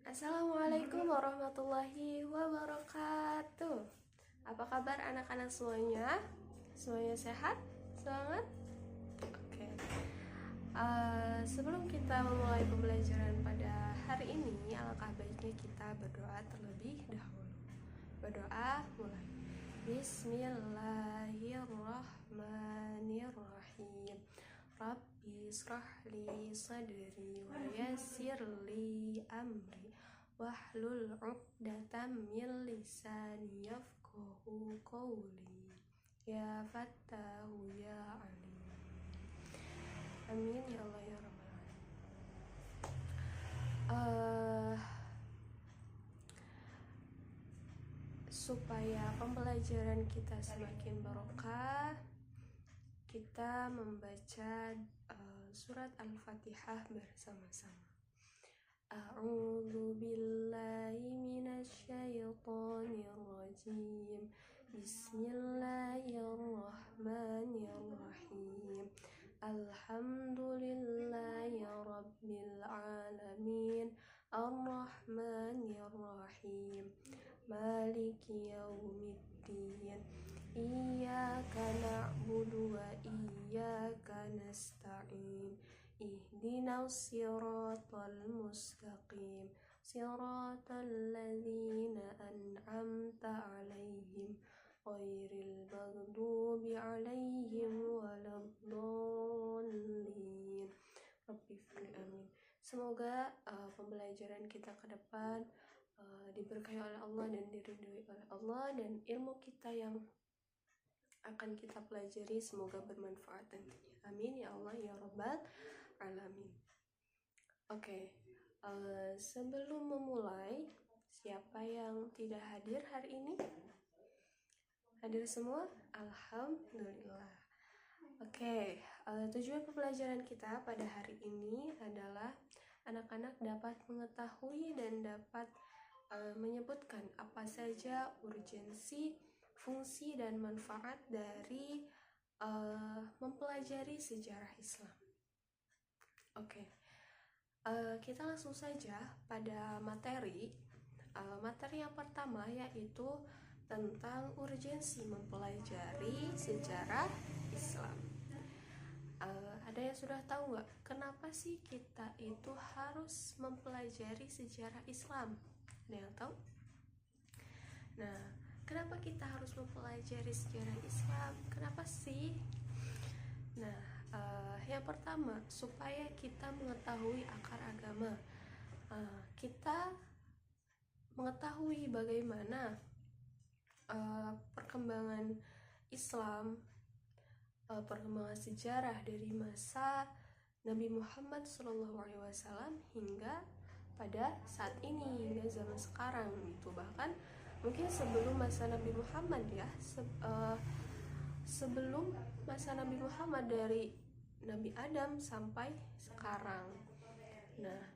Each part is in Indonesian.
Assalamualaikum warahmatullahi wabarakatuh. Apa kabar anak-anak semuanya? Semuanya sehat? Semangat? Oke. Sebelum kita memulai pembelajaran pada hari ini, alangkah baiknya kita berdoa terlebih dahulu. Berdoa mulai. Bismillahirrahmanirrahim. Rabbi israh li sadri wa yassir li amri wahlul 'uqdatam min lisani yafqahu qawli ya fattahu ya alim. Amin ya Allah ya rabbal alamin. Supaya pembelajaran kita semakin barokah, kita membaca surat Al-Fatihah bersama-sama. A'udzu billahi minasyaitonir rajim. Bismillahirrahmanirrahim. Alhamdulillahi rabbil alamin. Ar-Rahmanir-Rahim. Maliki yaumiddin. Iyyaka na'budu wa iyyaka nasta'in. Ihdinas siratal mustaqim. Siratal ladzina an'amta 'alaihim ghairil maghdubi 'alaihim waladdallin. Rabbil amin. Semoga pembelajaran kita ke depan diberkahi oleh Allah dan diridhoi oleh Allah, dan ilmu kita yang akan kita pelajari semoga bermanfaat nantinya. Amin ya Allah ya rabbal alamin. Oke. Sebelum memulai, siapa yang tidak hadir hari ini? Hadir semua? Alhamdulillah. Oke. Tujuan pembelajaran kita pada hari ini adalah anak-anak dapat mengetahui dan dapat menyebutkan apa saja urgensi, fungsi, dan manfaat dari mempelajari sejarah Islam. Oke. Kita langsung saja pada materi. Materi yang pertama yaitu tentang urgensi mempelajari sejarah Islam. Ada yang sudah tahu nggak kenapa sih kita itu harus mempelajari sejarah Islam? Ada yang tahu? Nah, kenapa kita harus mempelajari sejarah Islam? Kenapa sih? Nah, yang pertama, supaya kita mengetahui akar agama. Kita mengetahui bagaimana perkembangan Islam, perkembangan sejarah dari masa Nabi Muhammad SAW hingga pada saat ini, hingga zaman sekarang gitu. Bahkan mungkin sebelum masa Nabi Muhammad ya, sebelum masa Nabi Muhammad, dari Nabi Adam sampai sekarang. Nah,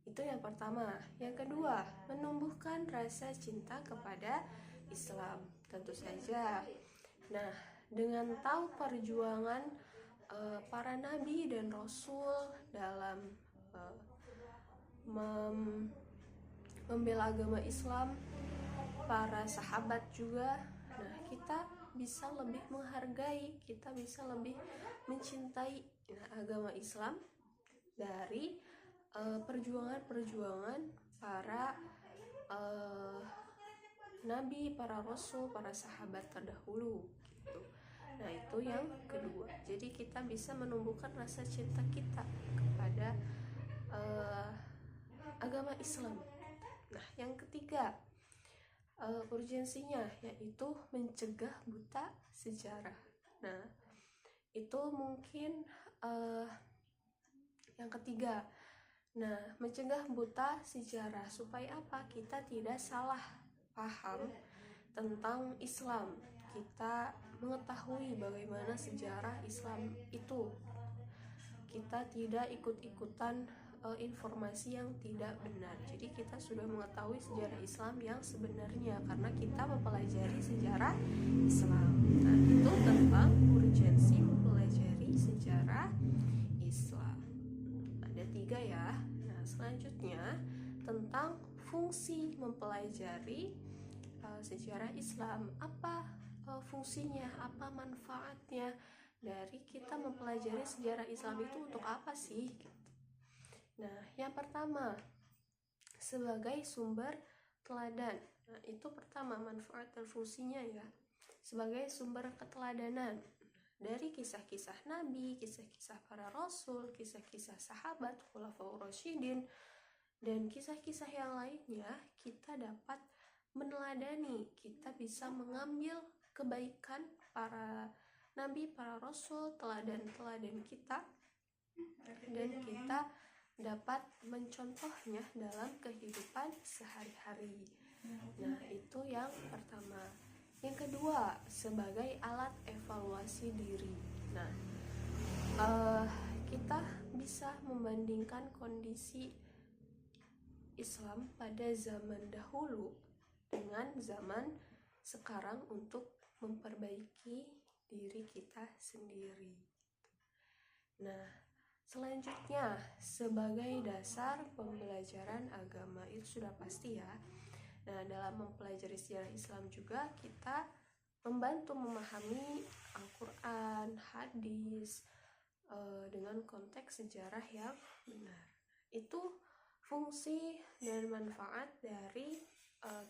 itu yang pertama. Yang kedua, menumbuhkan rasa cinta kepada Islam, tentu saja. Nah, dengan tahu perjuangan para nabi dan rasul dalam membela agama Islam, para sahabat juga. Nah, kita bisa lebih menghargai, kita bisa lebih mencintai agama Islam dari perjuangan-perjuangan para nabi, para rasul, para sahabat terdahulu gitu. Nah, itu yang kedua. Jadi kita bisa menumbuhkan rasa cinta kita kepada agama Islam. Nah, yang ketiga, urgensinya yaitu mencegah buta sejarah. Nah, itu mungkin yang ketiga. Nah, mencegah buta sejarah supaya apa? Kita tidak salah paham tentang Islam. Kita mengetahui bagaimana sejarah Islam itu. Kita tidak ikut-ikutan informasi yang tidak benar. Jadi kita sudah mengetahui sejarah Islam yang sebenarnya karena kita mempelajari sejarah Islam. Nah, itu tentang urgensi mempelajari sejarah Islam. Ada 3 ya. Nah, selanjutnya tentang fungsi mempelajari sejarah Islam. Apa fungsinya, apa manfaatnya dari kita mempelajari sejarah Islam itu untuk apa sih? Nah, yang pertama, sebagai sumber teladan. Nah, itu pertama manfaat dan fungsinya ya. Sebagai sumber keteladanan dari kisah-kisah Nabi, kisah-kisah para rasul, kisah-kisah sahabat, khulafaur rasyidin, dan kisah-kisah yang lainnya, kita dapat meneladani, kita bisa mengambil kebaikan para nabi, para rasul, teladan-teladan kita, dan kita dapat mencontohnya dalam kehidupan sehari-hari. Nah, itu yang pertama. Yang kedua, sebagai alat evaluasi diri. Nah, kita bisa membandingkan kondisi Islam pada zaman dahulu dengan zaman sekarang untuk memperbaiki diri kita sendiri. Nah, selanjutnya, sebagai dasar pembelajaran agama itu sudah pasti ya. Nah, dalam mempelajari sejarah Islam juga kita membantu memahami Al-Quran, hadis dengan konteks sejarah yang benar. Itu fungsi dan manfaat dari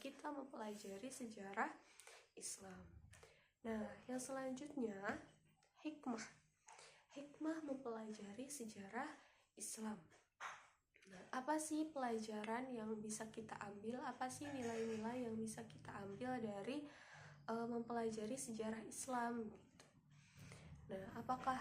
kita mempelajari sejarah Islam. Nah, yang selanjutnya, hikmah mempelajari sejarah Islam. Nah, apa sih pelajaran yang bisa kita ambil? Apa sih nilai-nilai yang bisa kita ambil dari mempelajari sejarah Islam? Gitu. Nah, apakah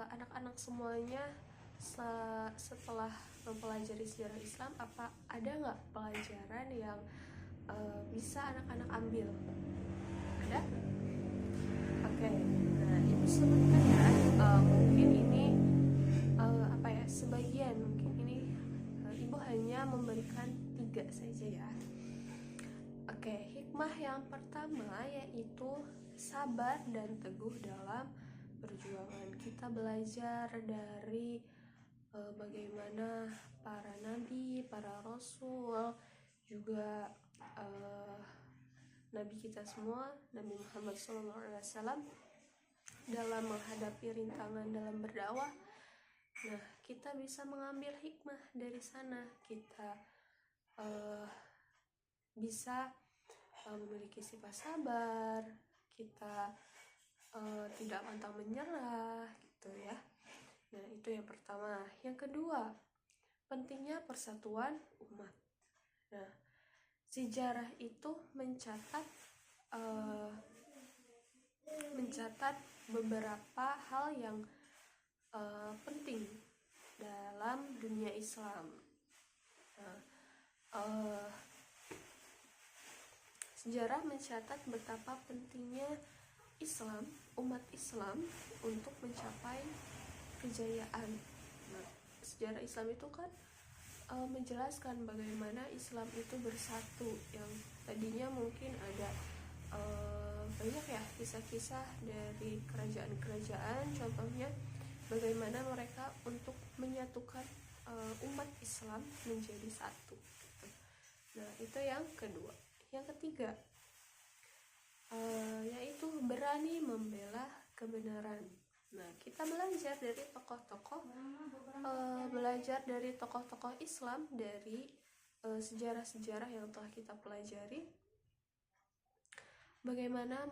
anak-anak semuanya setelah mempelajari sejarah Islam, apa ada nggak pelajaran yang bisa anak-anak ambil? Ada? Oke. Nah, ibu sebutkan ya. Mungkin ini sebagian, mungkin ini ibu hanya memberikan 3 saja ya. Oke, hikmah yang pertama yaitu sabar dan teguh dalam perjuangan. Kita belajar dari bagaimana para nabi, para rasul, juga nabi kita semua, Nabi Muhammad SAW, dalam menghadapi rintangan dalam berdakwah. Nah, kita bisa mengambil hikmah dari sana. Kita bisa memiliki sifat sabar, kita tidak pantang menyerah gitu ya. Nah, itu yang pertama. Yang kedua, pentingnya persatuan umat. Nah, sejarah itu mencatat beberapa hal yang penting dalam dunia Islam. Sejarah mencatat betapa pentingnya Islam, umat Islam untuk mencapai kejayaan. Nah, sejarah Islam itu kan menjelaskan bagaimana Islam itu bersatu, yang tadinya mungkin ada banyak ya kisah-kisah dari kerajaan-kerajaan, contohnya bagaimana mereka untuk menyatukan umat Islam menjadi satu. Nah, itu yang kedua. Yang ketiga, yaitu berani membela kebenaran. Nah, kita belajar dari tokoh-tokoh Islam, dari sejarah-sejarah yang telah kita pelajari, bagaimana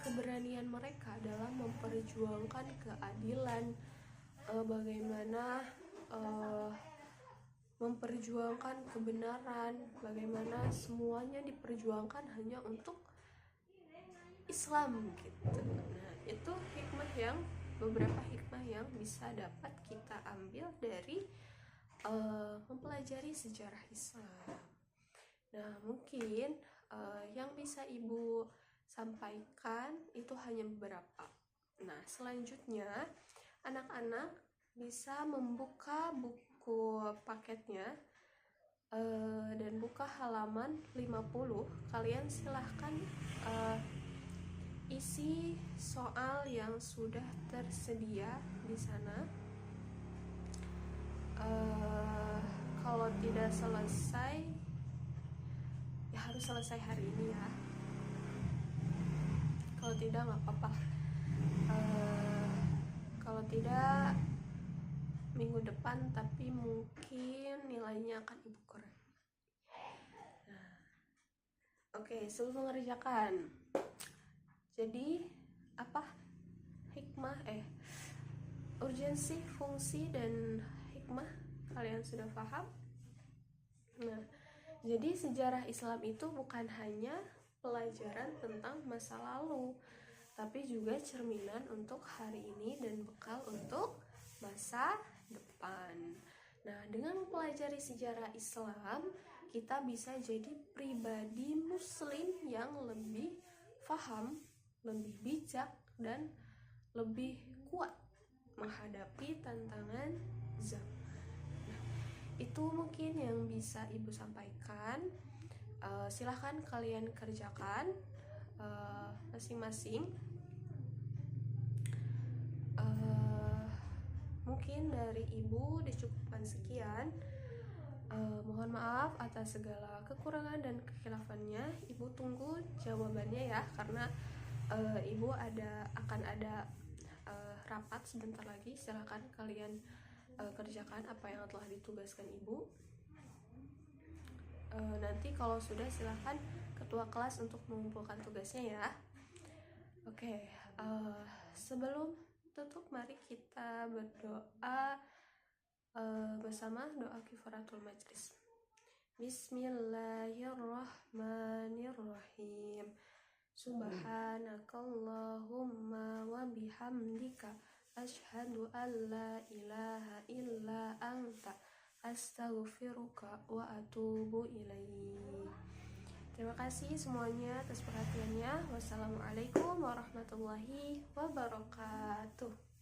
keberanian mereka dalam memperjuangkan keadilan, bagaimana memperjuangkan kebenaran, bagaimana semuanya diperjuangkan hanya untuk Islam gitu. Nah, itu beberapa hikmah yang bisa dapat kita ambil dari mempelajari sejarah Islam. Nah, mungkin yang bisa ibu sampaikan itu hanya beberapa. Nah, selanjutnya anak-anak bisa membuka buku paketnya dan buka halaman 50. Kalian silahkan isi soal yang sudah tersedia di sana. Kalau tidak tidak selesai ya harus selesai hari ini ya. Kalau tidak nggak apa-apa. Kalau tidak minggu depan, tapi mungkin nilainya akan ibu koreksi. Nah, oke, sebelum mengerjakan, jadi apa hikmah urgensi, fungsi, dan hikmah kalian sudah paham? Nah, jadi sejarah Islam itu bukan hanya pelajaran tentang masa lalu, tapi juga cerminan untuk hari ini dan bekal untuk masa depan. Nah, dengan mempelajari sejarah Islam, kita bisa jadi pribadi muslim yang lebih paham, lebih bijak, dan lebih kuat menghadapi tantangan zaman. Nah, itu mungkin yang bisa Ibu sampaikan. Silahkan kalian kerjakan masing-masing. Mungkin dari Ibu dicukupkan sekian. Mohon maaf atas segala kekurangan dan kekhilaafannya. Ibu tunggu jawabannya ya, karena Ibu akan ada rapat sebentar lagi. Silahkan kalian kerjakan apa yang telah ditugaskan Ibu. Nanti kalau sudah silahkan ketua kelas untuk mengumpulkan tugasnya ya. Oke, sebelum tutup mari kita berdoa bersama doa kifaratul majlis. Bismillahirrahmanirrahim. Subhanakallahumma wa bihamdika asyhadu an la ilaha illa anta astaghfiruka wa atubu ilaik. Terima kasih semuanya atas perhatiannya. Wassalamualaikum warahmatullahi wabarakatuh.